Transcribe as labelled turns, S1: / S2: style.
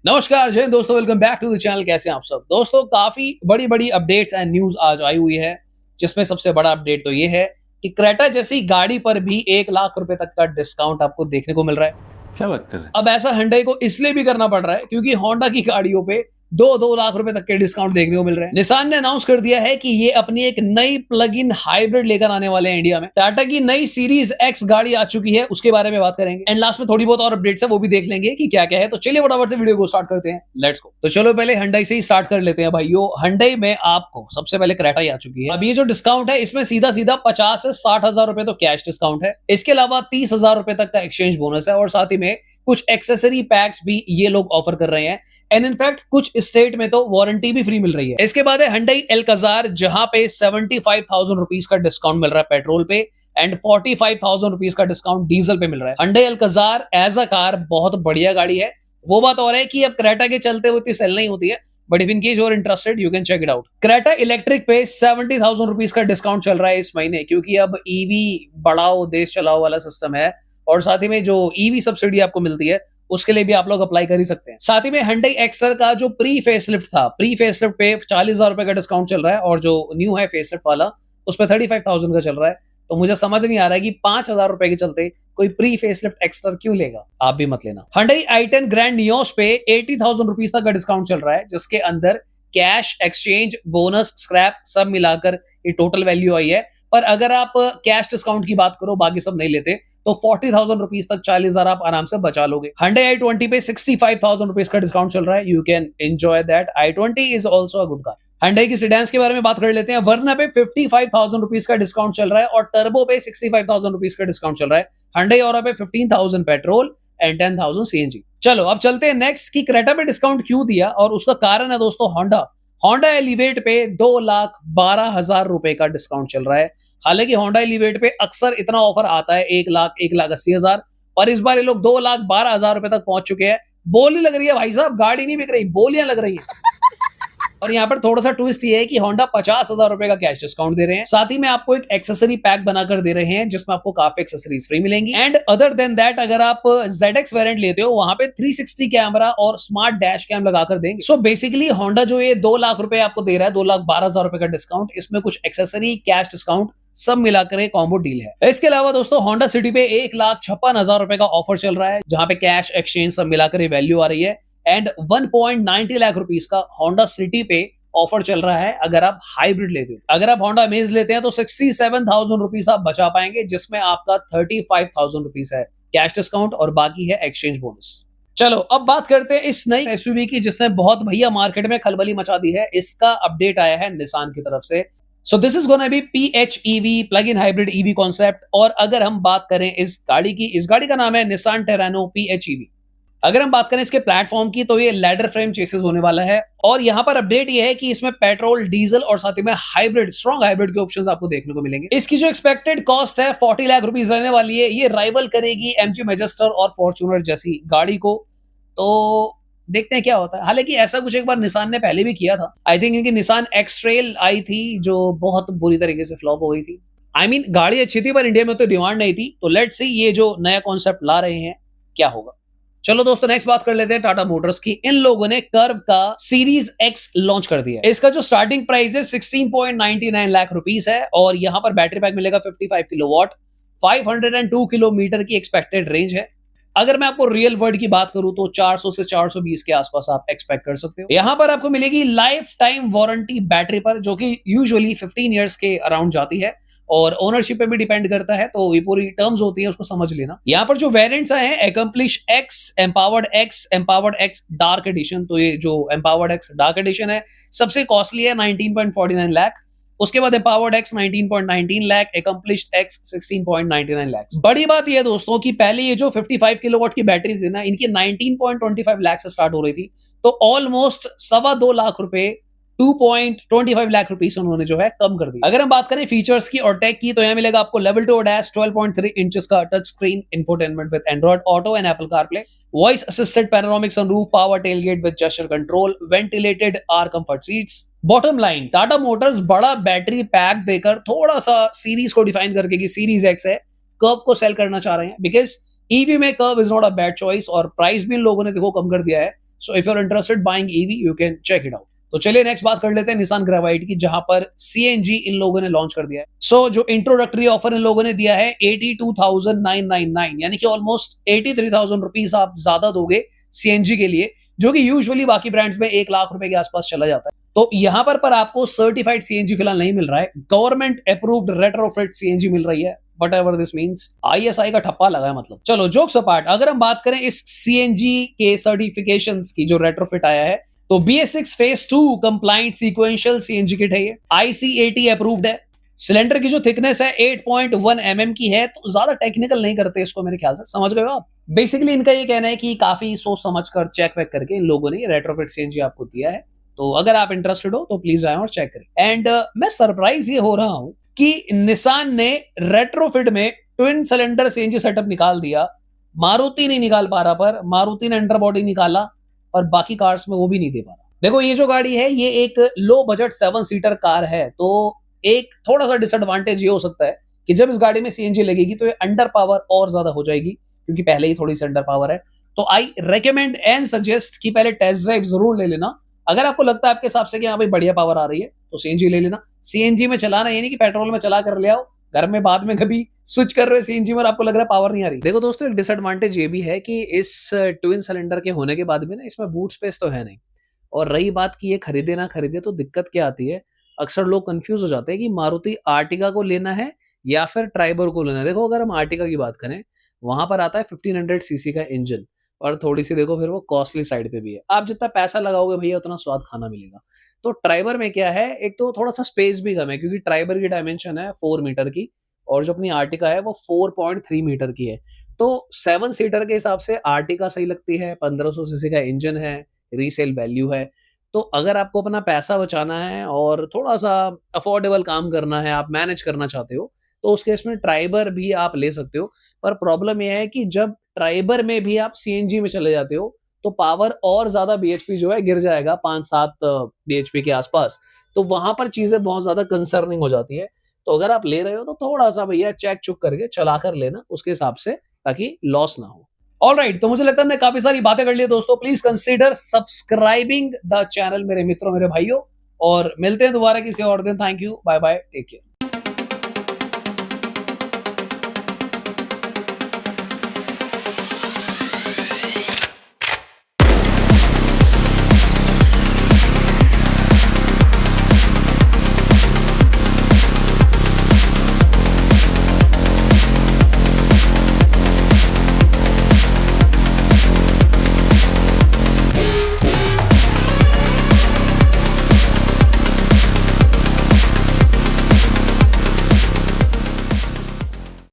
S1: नमस्कार जय हिंद दोस्तों, welcome back to the channel. कैसे हैं आप सब दोस्तों? काफी बड़ी बड़ी अपडेट्स एंड न्यूज आज आई हुई है, जिसमें सबसे बड़ा अपडेट तो ये है कि क्रेटा जैसी गाड़ी पर भी 1 लाख रुपए तक का डिस्काउंट आपको देखने को मिल रहा है।
S2: क्या बात कर रहे हैं?
S1: अब ऐसा hyundai को इसलिए भी करना पड़ रहा है क्योंकि होंडा की गाड़ियों पे 2-2 लाख रुपए तक के डिस्काउंट देखने को मिल रहे हैं। निसान ने अनाउंस कर दिया है कि ये अपनी एक नई प्लग इन हाइब्रिड लेकर आने वाले हैं इंडिया में। टाटा की नई सीरीज एक्स गाड़ी आ चुकी है, उसके बारे में बात करेंगे एंड लास्ट में थोड़ी बहुत और अपडेट्स है वो भी देख लेंगे कि क्या क्या है। तो चलिए फटाफट से वीडियो को स्टार्ट करते हैं, लेट्स गो। तो चलो पहले hyundai से ही स्टार्ट कर लेते हैं भाइयों। hyundai में आपको सबसे पहले क्रेटा ही आ चुकी है। अब ये जो डिस्काउंट है इसमें सीधा सीधा 50 से 60 हजार रुपए तो कैश डिस्काउंट है, इसके अलावा 30 हजार रुपए तक का एक्सचेंज बोनस है और साथ ही में कुछ एक्सेसरी पैक्स भी ये लोग ऑफर कर रहे हैं एंड इनफैक्ट कुछ स्टेट में तो वारंटी भी फ्री मिल रही है। इसके बाद है hyundai Alcazar, जहां पे 75,000 रुपीज का डिस्काउंट मिल रहा है पेट्रोल पे एंड 45,000 रुपीज का डिस्काउंट डीजल पे मिल रहा है। hyundai Alcazar as a car बहुत बढ़िया गाड़ी है। वो बात और है कि अब क्रेटा के चलते हुए इतनी सेल नहीं होती है, but if in case you are interested you can check it out. Creta electric पे 70,000 रुपीज का डिस्काउंट चल रहा है इस महीने, क्योंकि अब ईवी बढ़ाओ देश चलाओ वाला सिस्टम है और साथ ही में जो ईवी सब्सिडी आपको मिलती है उसके लिए भी आप लोग अप्लाई कर ही सकते हैं। साथ ही में hyundai Excel का जो प्री फेसलिफ्ट था, प्री फेसलिफ्ट पे 40,000 रुपए का डिस्काउंट चल रहा है और जो न्यू है फेसलिफ्ट वाला उस पर 35,000 का चल रहा है। तो मुझे समझ नहीं आ रहा है कि 5,000 रुपए के चलते कोई प्री फेसलिफ्ट एक्स्ट्रा क्यों लेगा, आप भी मत लेना। hyundai i10 ग्रैंड नियोस पे 80,000 रुपीज तक का डिस्काउंट चल रहा है, जिसके अंदर कैश, एक्सचेंज, बोनस, स्क्रैप सब मिलाकर ये टोटल वैल्यू आई है। पर अगर आप कैश डिस्काउंट की बात करो, बाकी सब नहीं लेते, तो 40,000 रुपीज तक 40,000 आप आराम से बचा लोगे। hyundai i20 पे 65,000 रुपीज का डिस्काउंट चल रहा है, you can enjoy that. i20 is also a good car. hyundai की सेडान्स के बारे में बात कर लेते हैं। वर्ना पे 55,000 रुपीज का डिस्काउंट चल रहा है और टर्बो पे 65,000 रुपीज का डिस्काउंट चल रहा है। hyundai और पे 15,000 पेट्रोल एंड 10,000 सीएनजी। चलो अब चलते हैं नेक्स्ट की क्रेटा पे डिस्काउंट क्यों दिया, और उसका कारण है दोस्तों होंडा एलिवेट पे 2,12,000 रुपए का डिस्काउंट चल रहा है। हालांकि होंडा एलिवेट पे अक्सर इतना ऑफर आता है 1,80,000, पर इस बार ये लोग 2,12,000 रुपए तक पहुंच चुके हैं। बोली लग रही है भाई साहब, गाड़ी नहीं बिक रही, बोलियां लग रही है। और यहाँ पर थोड़ा सा ट्विस्ट ये है कि होंडा 50,000 रुपए का कैश डिस्काउंट दे रहे हैं, साथ ही में आपको एक एक्सेसरी पैक बनाकर दे रहे हैं जिसमें आपको काफी एक्सेसरीज फ्री मिलेंगी। एंड अदर देन दैट अगर आप ZX वेरिएंट लेते हो वहां पे 360 कैमरा और स्मार्ट डैश कैम लगाकर देंगे। सो बेसिकली होंडा जो ये 2 लाख रुपए आपको दे रहा है, 2,12,000 रुपए का डिस्काउंट, इसमें कुछ एक्सेसरी, कैश डिस्काउंट सब मिलाकर एक कॉम्बो डील है। इसके अलावा दोस्तों होंडा सिटी पे 1,56,000 रुपए का ऑफर चल रहा है, जहां पे कैश, एक्सचेंज सब मिलाकर ये वैल्यू आ रही है एंड 1.90 लाख रुपीस का होंडा सिटी पे ऑफर चल रहा है अगर आप हाइब्रिड लेते हो। अगर आप होंडा अमेज लेते हैं तो 67,000 रुपीस आप बचा पाएंगे, जिसमें आपका 35,000 रुपीस है कैश डिस्काउंट और बाकी है एक्सचेंज बोनस। चलो अब बात करते हैं इस नई एसयूवी की जिसने बहुत भैया मार्केट में खलबली मचा दी है। इसका अपडेट आया है निसान की तरफ से। So this is gonna be PHEV, plug in hybrid EV concept. और अगर हम बात करें इस गाड़ी की, इस गाड़ी का नाम है निसान टेरानो PHEV। अगर हम बात करें इसके प्लेटफॉर्म की तो ये लैडर फ्रेम चेसिस होने वाला है और यहाँ पर अपडेट ये है कि इसमें पेट्रोल, डीजल और साथ ही में हाइब्रिड, स्ट्रॉन्ग हाइब्रिड के ऑप्शंस आपको देखने को मिलेंगे। इसकी जो एक्सपेक्टेड कॉस्ट है 40 लाख रुपीस रहने वाली है। ये राइवल करेगी MG मैजेस्टर और फॉर्च्यूनर जैसी गाड़ी को, तो देखते हैं क्या होता है। हालांकि ऐसा कुछ एक बार निसान ने पहले भी किया था। आई थिंक इनकी निसान एक्स-ट्रेल आई थी जो बहुत बुरी तरीके से फ्लॉप हो गई थी। आई मीन गाड़ी अच्छी थी पर इंडिया में तो डिमांड नहीं थी। तो लेट्स सी ये जो नया कॉन्सेप्ट ला रहे हैं क्या होगा। चलो दोस्तों नेक्स्ट बात कर लेते हैं टाटा मोटर्स की। इन लोगों ने कर्व का सीरीज X लॉन्च कर दिया है। इसका जो स्टार्टिंग प्राइस है 16.99 लाख रुपीस है और यहाँ पर बैटरी पैक मिलेगा 55 किलोवाट, 502 किलोमीटर की एक्सपेक्टेड रेंज है। अगर मैं आपको रियल वर्ल्ड की बात करूं तो 400 से 420 के आसपास आप एक्सपेक्ट कर सकते हो। यहाँ पर आपको मिलेगी लाइफ टाइम वारंटी बैटरी पर, जो कि यूजुअली 15 इयर्स के अराउंड जाती है और ओनरशिप पे भी डिपेंड करता है, तो ये पूरी टर्म्स होती है, उसको समझ लेना। यहाँ पर जो वेरिएंट्स आए हैं, accomplish X, empowered X dark edition. तो ये जो एम्पावर्ड X डार्क एडिशन है सबसे कॉस्टली है, 19.49 लाख। उसके बाद empowered X 19.19 lakh, accomplished X 16.99 lakh. बड़ी बात यह है दोस्तों कि पहले ये जो 55 किलोवाट की बैटरी थी ना, इनकी 19.25 लाख से स्टार्ट हो रही थी, तो ऑलमोस्ट 2.25 लाख रुपए, 2.25 लाख रुपीस उन्होंने जो है कम कर दी। अगर हम बात करें फीचर्स की और टेक की तो यहाँ मिलेगा आपको लेवल 2 ADAS, 12.3 इंचेस का touch screen infotainment with android auto and apple carplay, voice assisted panoramic sunroof, power tailgate with gesture control, ventilated or comfort seats. Bottom line, Tata Motors बड़ा बैटरी पैक देकर थोड़ा सा सीरीज को डिफाइन करके कि series X है, Curvv को sale करना चाह रहे हैं, बिकॉज ईवी में Curvv is not a bad choice और प्राइस भी इन लोगों ने देखो कम कर दिया है। So if you are interested buying EV you can check it out. तो चलिए नेक्स्ट बात कर लेते हैं निसान ग्रेवाइट की, जहां पर सीएनजी इन लोगों ने लॉन्च कर दिया है। सो जो इंट्रोडक्टरी ऑफर इन लोगों ने दिया है 82,999, यानी कि ऑलमोस्ट 83,000 रुपीज आप ज्यादा दोगे सीएनजी के लिए, जो कि यूजुअली बाकी ब्रांड्स में 1 लाख रुपए के आसपास चला जाता है। तो यहां पर आपको सर्टिफाइड सीएनजी फिलहाल नहीं मिल रहा है, गवर्नमेंट अप्रूव्ड रेट्रोफिट सीएनजी मिल रही है, whatever this means। ISI का ठप्पा लगा है मतलब। चलो जोक्स अपार्ट, अगर हम बात करें इस सीएनजी के सर्टिफिकेशंस की जो रेट्रोफिट आया है, तो BS6 phase 2 compliant sequential CNG kit है ये, ICAT अप्रूव्ड है। सिलेंडर की जो थिकनेस है 8.1 mm की है, तो ज्यादा टेक्निकल नहीं करते इसको मेरे ख्याल से, समझ गए हो आप। बेसिकली इनका ये कहना है कि काफी सोच समझ कर चेक वेक करके इन लोगों ने रेट्रोफिट सीएनजी आपको दिया है। तो अगर आप इंटरेस्टेड हो तो प्लीज आए और चेक करें। एंड मैं सरप्राइज ये हो रहा हूं कि निसान ने रेट्रोफिट में ट्विन सिलेंडर सीएनजी सेटअप निकाल दिया। मारुति नहीं निकाल पा रहा, पर मारुति ने अंडरबॉडी निकाला और बाकी कार्स में वो भी नहीं दे पा रहा। देखो ये जो गाड़ी है ये एक लो बजट 7 सीटर कार है, तो एक थोड़ा सा डिसएडवांटेज ये हो सकता है कि जब इस गाड़ी में सीएनजी लगेगी तो ये अंडर पावर और ज्यादा हो जाएगी, क्योंकि पहले ही थोड़ी सी अंडर पावर है। तो आई रेकमेंड एंड सजेस्ट कि पहले टेस्ट ड्राइव जरूर ले लेना। अगर आपको लगता है आपके हिसाब से कि हाँ भाई बढ़िया पावर आ रही है तो सीएनजी ले लेना। सीएनजी में चलाना ये नहीं कि पेट्रोल में चला कर ले आओ, घर में बाद में कभी स्विच कर रहे हो सीएनजी में और आपको लग रहा है पावर नहीं आ रही। देखो दोस्तों एक डिसएडवांटेज ये भी है कि इस ट्विन सिलेंडर के होने के बाद भी ना इसमें बूट स्पेस तो है नहीं। और रही बात कि ये खरीदे ना खरीदे, तो दिक्कत क्या आती है, अक्सर लोग कंफ्यूज हो जाते हैं कि मारुति आर्टिगा को लेना है या फिर ट्राइबर को लेना है। देखो अगर हम आर्टिगा की बात करें, वहां पर आता है 1500 सीसी का इंजन, और थोड़ी सी देखो फिर वो कॉस्टली साइड पे भी है। आप जितना पैसा लगाओगे भैया उतना स्वाद खाना मिलेगा। तो ट्राइबर में क्या है, एक तो थोड़ा सा स्पेस भी कम है, क्योंकि ट्राइबर की डायमेंशन है 4 मीटर की और जो अपनी आर्टिका है वो 4.3 मीटर की है। तो 7 सीटर के हिसाब से आर्टिका सही लगती है, 1500 सीसी का इंजन है, रीसेल वैल्यू है। तो अगर आपको अपना पैसा बचाना है और थोड़ा सा अफोर्डेबल काम करना है, आप मैनेज करना चाहते हो, तो उस केस में ट्राइबर भी आप ले सकते हो। पर प्रॉब्लम यह है कि जब ट्राइबर में भी आप सीएनजी में चले जाते हो तो पावर और ज्यादा बीएचपी जो है गिर जाएगा 5-7 बीएचपी के आसपास। तो वहां पर चीजें बहुत ज्यादा कंसर्निंग हो जाती है। तो अगर आप ले रहे हो तो थोड़ा सा भैया चेक चुक करके चला कर लेना उसके हिसाब से, ताकि लॉस ना हो। ऑलराइट, तो मुझे लगता है हमने काफी सारी बातें कर ली दोस्तों। Please consider subscribing the channel मेरे मित्रों, मेरे भाइयों, और मिलते हैं दोबारा किसी और दिन। Thank you, bye bye, take care.